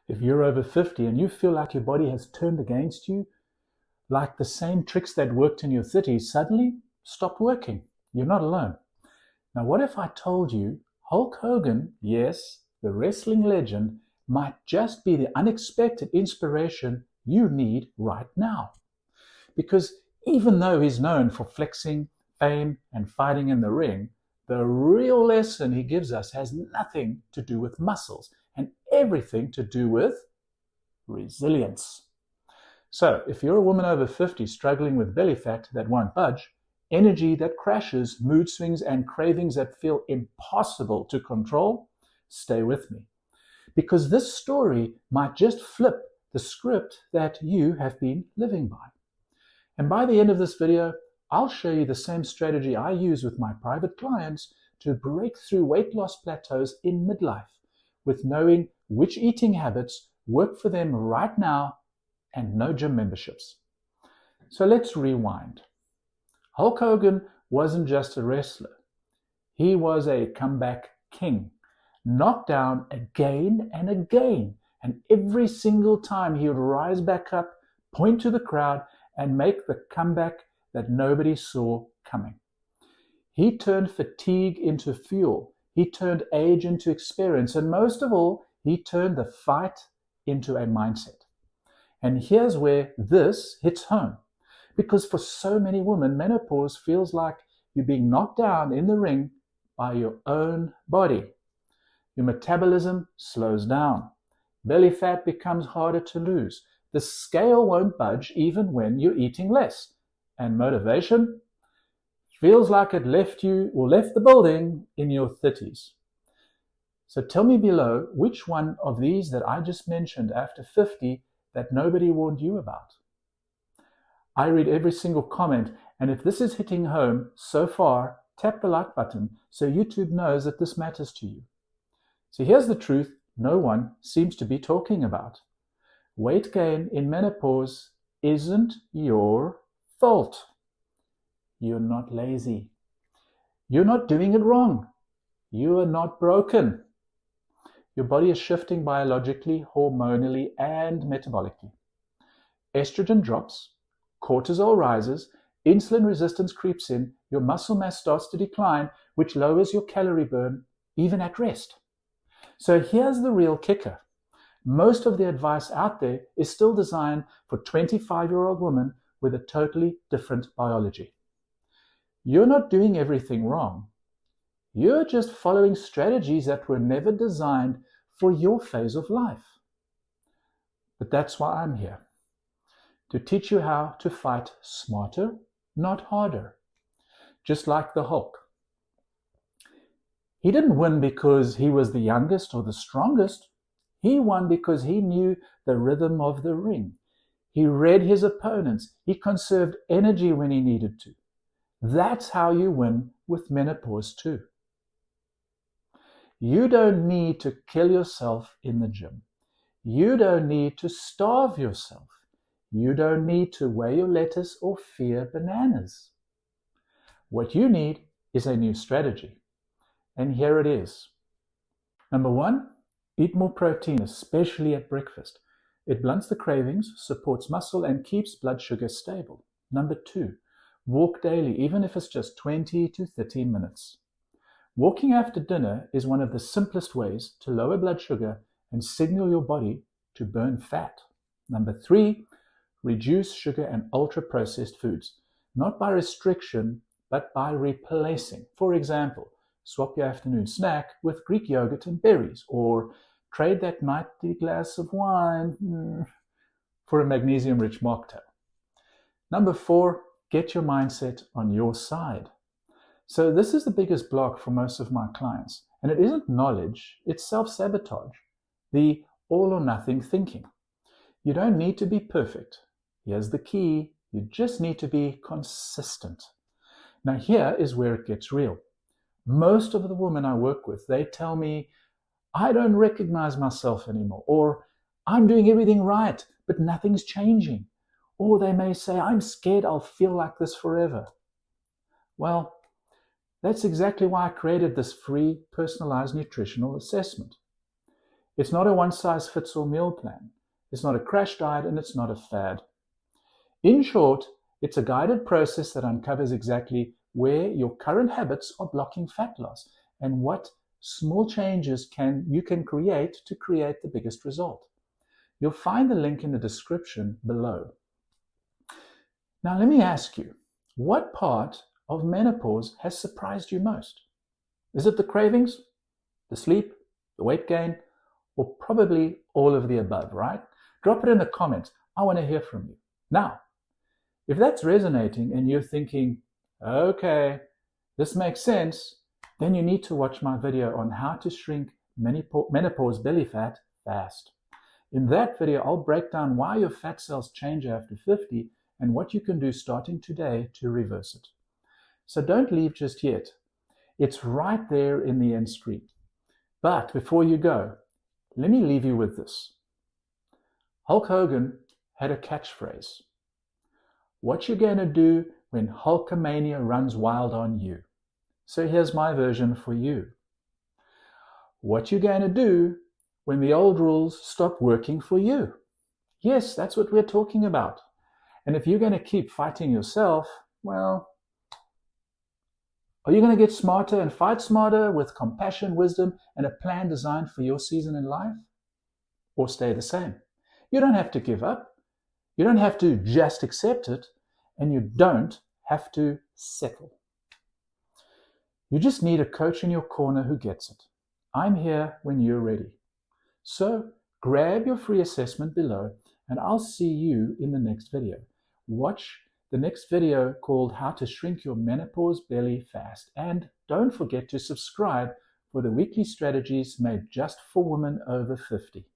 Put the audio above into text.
If you're over 50 and you feel like your body has turned against you, like the same tricks that worked in your 30s suddenly stopped working, you're not alone. Now, what if I told you Hulk Hogan, yes, the wrestling legend, might just be the unexpected inspiration you need right now? Because even though he's known for flexing, fame, and fighting in the ring, the real lesson he gives us has nothing to do with muscles and everything to do with resilience. So, if you're a woman over 50 struggling with belly fat that won't budge, energy that crashes, mood swings, and cravings that feel impossible to control, stay with me. Because this story might just flip the script that you have been living by. And by the end of this video, I'll show you the same strategy I use with my private clients to break through weight loss plateaus in midlife, with knowing which eating habits work for them right now and no gym memberships. So let's rewind. Hulk Hogan wasn't just a wrestler. He was a comeback king, knocked down again and again, and every single time he would rise back up, point to the crowd, and make the comeback that nobody saw coming. He turned fatigue into fuel. He turned age into experience. And most of all, he turned the fight into a mindset. And here's where this hits home. Because for so many women, menopause feels like you're being knocked down in the ring by your own body. Your metabolism slows down. Belly fat becomes harder to lose. The scale won't budge even when you're eating less. And motivation feels like it left you or left the building in your 30s. So tell me below which one of these that I just mentioned after 50 that nobody warned you about. I read every single comment, and if this is hitting home so far, tap the like button so YouTube knows that this matters to you. So here's the truth no one seems to be talking about. Weight gain in menopause isn't your fault. You're not lazy. You're not doing it wrong. You are not broken. Your body is shifting biologically, hormonally, and metabolically. Estrogen drops, cortisol rises, insulin resistance creeps in, your muscle mass starts to decline, which lowers your calorie burn, even at rest. So here's the real kicker. Most of the advice out there is still designed for 25-year-old women with a totally different biology. You're not doing everything wrong. You're just following strategies that were never designed for your phase of life. But that's why I'm here. To teach you how to fight smarter, not harder. Just like the Hulk. He didn't win because he was the youngest or the strongest. He won because he knew the rhythm of the ring. He read his opponents. He conserved energy when he needed to. That's how you win with menopause too. You don't need to kill yourself in the gym. You don't need to starve yourself. You don't need to weigh your lettuce or fear bananas. What you need is a new strategy. And here it is. Number 1, eat more protein, especially at breakfast. It blunts the cravings, supports muscle, and keeps blood sugar stable. Number 2, walk daily, even if it's just 20 to 30 minutes. Walking after dinner is one of the simplest ways to lower blood sugar and signal your body to burn fat. Number 3, reduce sugar and ultra-processed foods, not by restriction, but by replacing. For example, swap your afternoon snack with Greek yogurt and berries, or trade that nightly glass of wine for a magnesium-rich mocktail. Number 4, get your mindset on your side. So this is the biggest block for most of my clients, and it isn't knowledge, it's self-sabotage, the all or nothing thinking. You don't need to be perfect. Here's the key, you just need to be consistent. Now here is where it gets real. Most of the women I work with, they tell me, I don't recognize myself anymore, or I'm doing everything right, but nothing's changing. Or they may say, I'm scared I'll feel like this forever. Well, that's exactly why I created this free personalized nutritional assessment. It's not a one-size-fits-all meal plan. It's not a crash diet, and it's not a fad. In short, it's a guided process that uncovers exactly where your current habits are blocking fat loss and what small changes you can create to create the biggest result. You'll find the link in the description below. Now let me ask you, what part of menopause has surprised you most? Is it the cravings, the sleep, the weight gain, or probably all of the above, right? Drop it in the comments. I want to hear from you. Now, if that's resonating and you're thinking, okay, this makes sense, then you need to watch my video on how to shrink menopause belly fat fast. In that video, I'll break down why your fat cells change after 50 and what you can do starting today to reverse it. So don't leave just yet. It's right there in the end screen. But before you go, let me leave you with this. Hulk Hogan had a catchphrase. What you going to do when Hulkamania runs wild on you? So here's my version for you. What you going to do when the old rules stop working for you? Yes, that's what we're talking about. And if you're going to keep fighting yourself, well, are you going to get smarter and fight smarter with compassion, wisdom, and a plan designed for your season in life? Or stay the same? You don't have to give up. You don't have to just accept it. And you don't have to settle. You just need a coach in your corner who gets it. I'm here when you're ready. So grab your free assessment below and I'll see you in the next video. Watch the next video called How to Shrink Your Menopause Belly Fast. And don't forget to subscribe for the weekly strategies made just for women over 50.